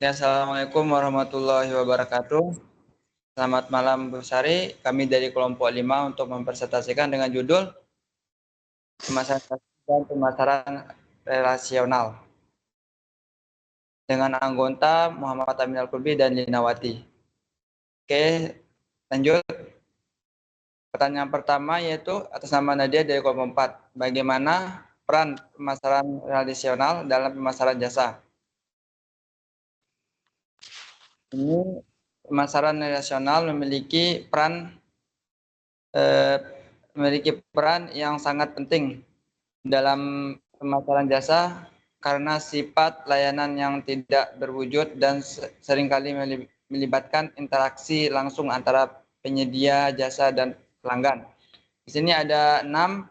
Ya, Assalamualaikum warahmatullahi wabarakatuh. Selamat malam Bu Sari. Kami dari kelompok 5 untuk mempresentasikan dengan judul Pemasaran dan Pemasaran Relasional dengan anggota Muhammad Amin Al-Qurbi dan Linawati. Oke, lanjut. Pertanyaan pertama yaitu atas nama Nadia dari kelompok 4. Bagaimana peran pemasaran relasional dalam pemasaran jasa? Ini pemasaran relasional memiliki peran yang sangat penting dalam pemasaran jasa karena sifat layanan yang tidak berwujud dan seringkali melibatkan interaksi langsung antara penyedia jasa dan pelanggan. Di sini ada 6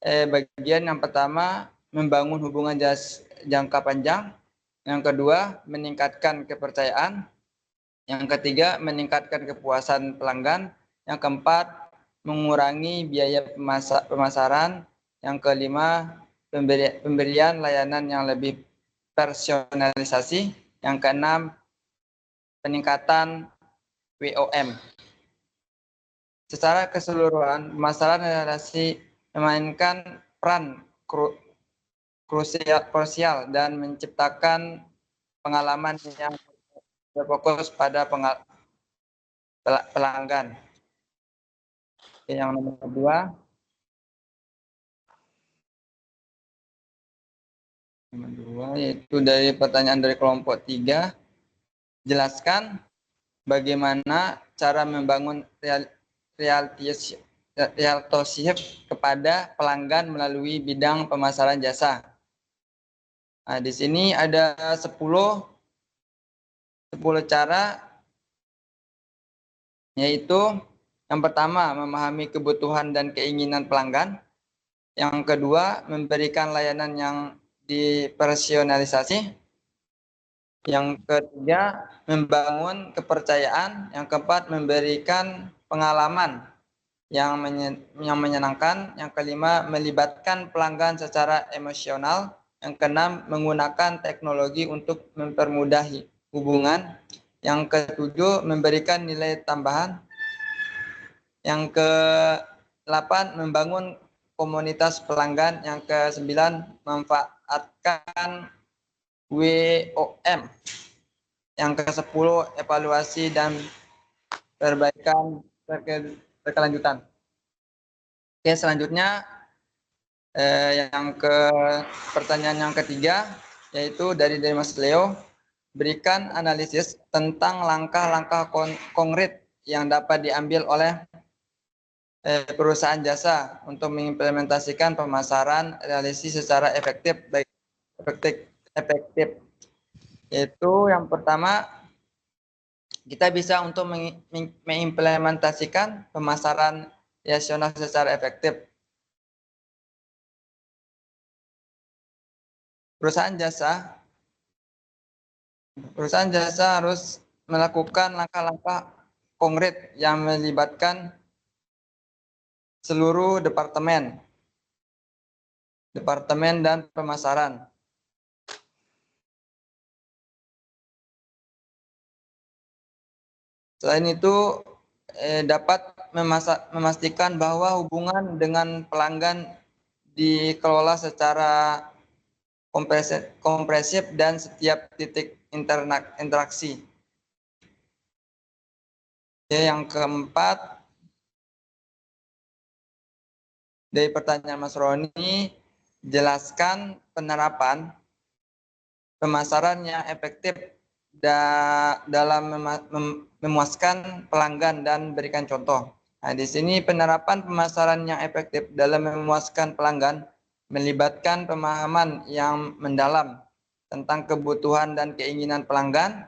bagian. Yang pertama, membangun hubungan jangka panjang. Yang kedua, meningkatkan kepercayaan. Yang ketiga, meningkatkan kepuasan pelanggan. Yang keempat, mengurangi biaya pemasaran. Yang kelima, pemberian layanan yang lebih personalisasi. Yang keenam, peningkatan WOM. Secara keseluruhan, pemasaran relasi memainkan peran krusial dan menciptakan pengalaman yang berfokus pada pelanggan. Yang nomor 2, yaitu dari pertanyaan dari kelompok 3, jelaskan bagaimana cara membangun relationship kepada pelanggan melalui bidang pemasaran jasa. Nah, di sini ada 10 cara, yaitu yang pertama, memahami kebutuhan dan keinginan pelanggan. Yang kedua, memberikan layanan yang dipersonalisasi. Yang ketiga, membangun kepercayaan. Yang keempat, memberikan pengalaman yang menyenangkan. Yang kelima, melibatkan pelanggan secara emosional. Yang keenam, menggunakan teknologi untuk mempermudah hubungan. Yang ketujuh, memberikan nilai tambahan. Yang ke-8, membangun komunitas pelanggan. Yang ke-9, memanfaatkan WOM. Yang ke-10, evaluasi dan perbaikan berkelanjutan. Oke, selanjutnya pertanyaan yang ketiga, yaitu dari Mas Leo, berikan analisis tentang langkah-langkah konkret yang dapat diambil oleh perusahaan jasa untuk mengimplementasikan pemasaran relasi secara efektif. Yaitu yang pertama, kita bisa untuk mengimplementasikan pemasaran relasional secara efektif. Perusahaan jasa harus melakukan langkah-langkah konkret yang melibatkan seluruh departemen dan pemasaran. Selain itu, dapat memastikan bahwa hubungan dengan pelanggan dikelola secara kompresif dan setiap titik interaksi. Yang keempat, dari pertanyaan Mas Roni, jelaskan penerapan pemasaran yang efektif dalam memuaskan pelanggan dan berikan contoh. Nah, di sini penerapan pemasaran yang efektif dalam memuaskan pelanggan melibatkan pemahaman yang mendalam tentang kebutuhan dan keinginan pelanggan,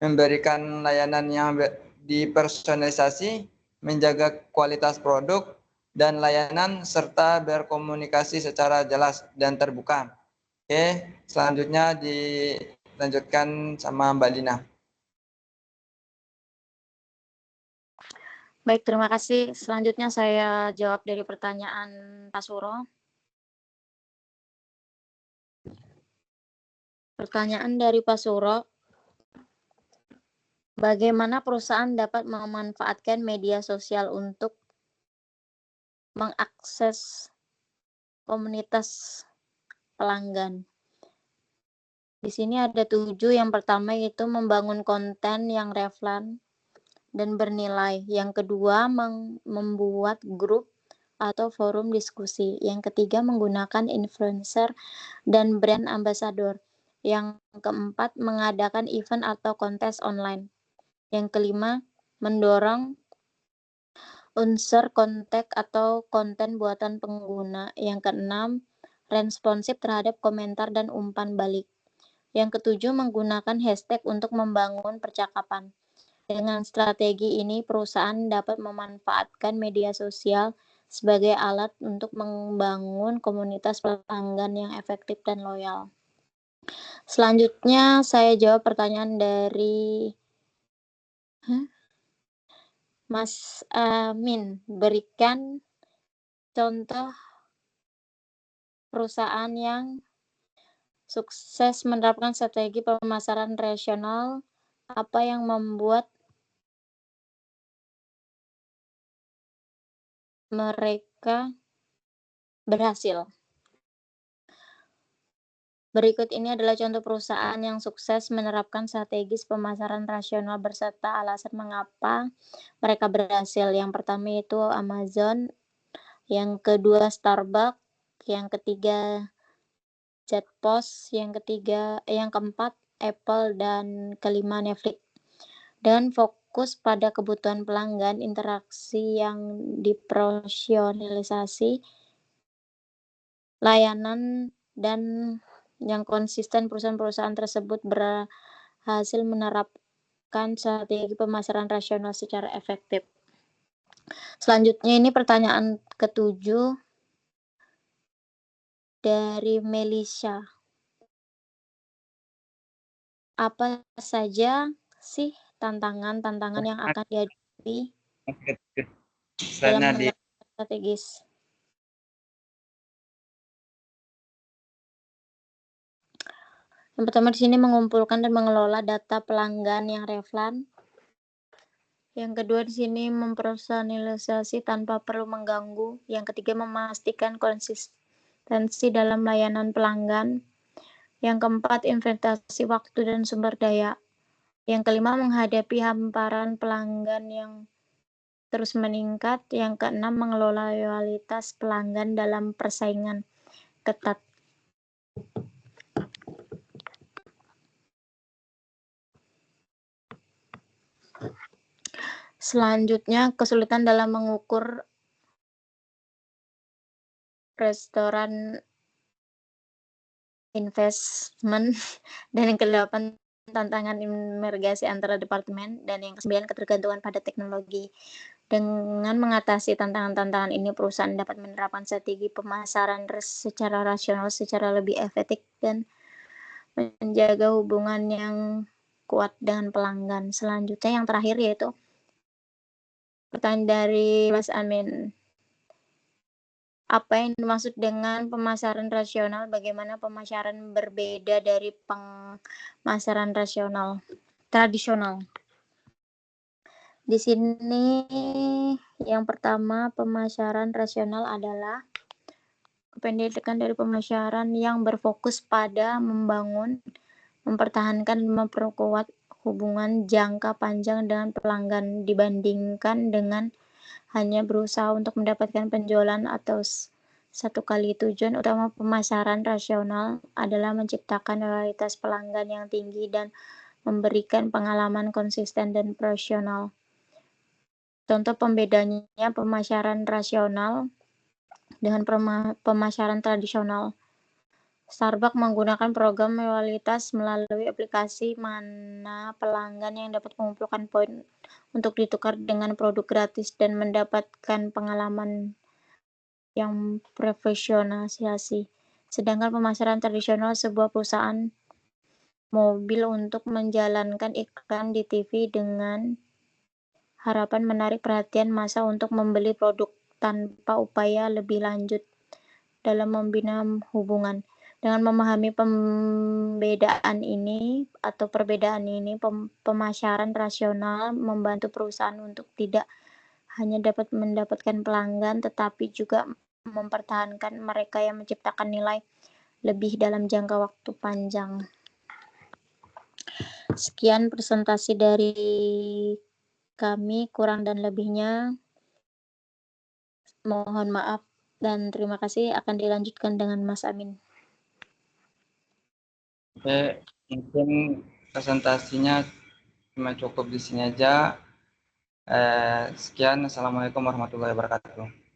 memberikan layanan yang dipersonalisasi, menjaga kualitas produk dan layanan, serta berkomunikasi secara jelas dan terbuka. Oke, selanjutnya dilanjutkan sama Mbak Lina. Baik, terima kasih. Selanjutnya saya jawab dari pertanyaan Pak Suro. Pertanyaan dari Pak Suro, Bagaimana perusahaan dapat memanfaatkan media sosial untuk mengakses komunitas pelanggan? Di sini ada 7. Yang pertama yaitu membangun konten yang relevan dan bernilai. Yang kedua, membuat grup atau forum diskusi. Yang ketiga, menggunakan influencer dan brand ambassador. Yang keempat, mengadakan event atau kontes online. Yang kelima, mendorong unsur konten atau konten buatan pengguna. Yang keenam, responsif terhadap komentar dan umpan balik. Yang ketujuh, menggunakan hashtag untuk membangun percakapan. Dengan strategi ini, perusahaan dapat memanfaatkan media sosial sebagai alat untuk membangun komunitas pelanggan yang efektif dan loyal. Selanjutnya, saya jawab pertanyaan dari Mas Amin. Berikan contoh perusahaan yang sukses menerapkan strategi pemasaran rasional. Apa yang membuat mereka berhasil? Berikut ini adalah contoh perusahaan yang sukses menerapkan strategi pemasaran rasional berserta alasan mengapa mereka berhasil. Yang pertama itu Amazon, yang kedua Starbucks, yang ketiga Jetpost, yang keempat Apple, dan kelima Netflix. Dan fokus pada kebutuhan pelanggan, interaksi yang dipersonalisasi, layanan, dan yang konsisten. Perusahaan-perusahaan tersebut berhasil menerapkan strategi pemasaran rasional secara efektif. Selanjutnya ini pertanyaan ketujuh dari Melisha. Apa saja sih tantangan yang akan dihadapi dalam menerapkan strategis? Yang pertama di sini mengumpulkan dan mengelola data pelanggan yang relevan. Yang kedua di sini mempersonalisasi tanpa perlu mengganggu. Yang ketiga memastikan konsistensi dalam layanan pelanggan. Yang keempat investasi waktu dan sumber daya. Yang kelima menghadapi hamparan pelanggan yang terus meningkat. Yang keenam mengelola loyalitas pelanggan dalam persaingan ketat. Selanjutnya, kesulitan dalam mengukur restoran investment. Dan yang ke-8, tantangan imigrasi antara departemen. Dan yang ke-9, ketergantungan pada teknologi. Dengan mengatasi tantangan-tantangan ini, perusahaan dapat menerapkan strategi pemasaran secara rasional, secara lebih efektif, dan menjaga hubungan yang kuat dengan pelanggan. Selanjutnya yang terakhir yaitu pertanyaan dari Mas Amin. Apa yang dimaksud dengan pemasaran rasional? Bagaimana pemasaran berbeda dari pemasaran tradisional? Di sini yang pertama, pemasaran rasional adalah kependekan dari pemasaran yang berfokus pada membangun, mempertahankan, dan memperkuat hubungan jangka panjang dengan pelanggan dibandingkan dengan hanya berusaha untuk mendapatkan penjualan atau satu kali. Tujuan utama pemasaran rasional adalah menciptakan loyalitas pelanggan yang tinggi dan memberikan pengalaman konsisten dan profesional. Contoh pembedanya pemasaran rasional dengan pemasaran tradisional. Starbucks menggunakan program loyalitas melalui aplikasi mana pelanggan yang dapat mengumpulkan poin untuk ditukar dengan produk gratis dan mendapatkan pengalaman yang profesionalisasi. Sedangkan pemasaran tradisional sebuah perusahaan mobil untuk menjalankan iklan di TV dengan harapan menarik perhatian massa untuk membeli produk tanpa upaya lebih lanjut dalam membina hubungan. Dengan memahami pembedaan ini atau perbedaan ini, pemasaran rasional membantu perusahaan untuk tidak hanya dapat mendapatkan pelanggan, tetapi juga mempertahankan mereka yang menciptakan nilai lebih dalam jangka waktu panjang. Sekian presentasi dari kami, kurang dan lebihnya mohon maaf dan terima kasih. Akan dilanjutkan dengan Mas Amin. Oke, mungkin presentasinya cuma cukup di sini aja. Sekian, Assalamualaikum warahmatullahi wabarakatuh.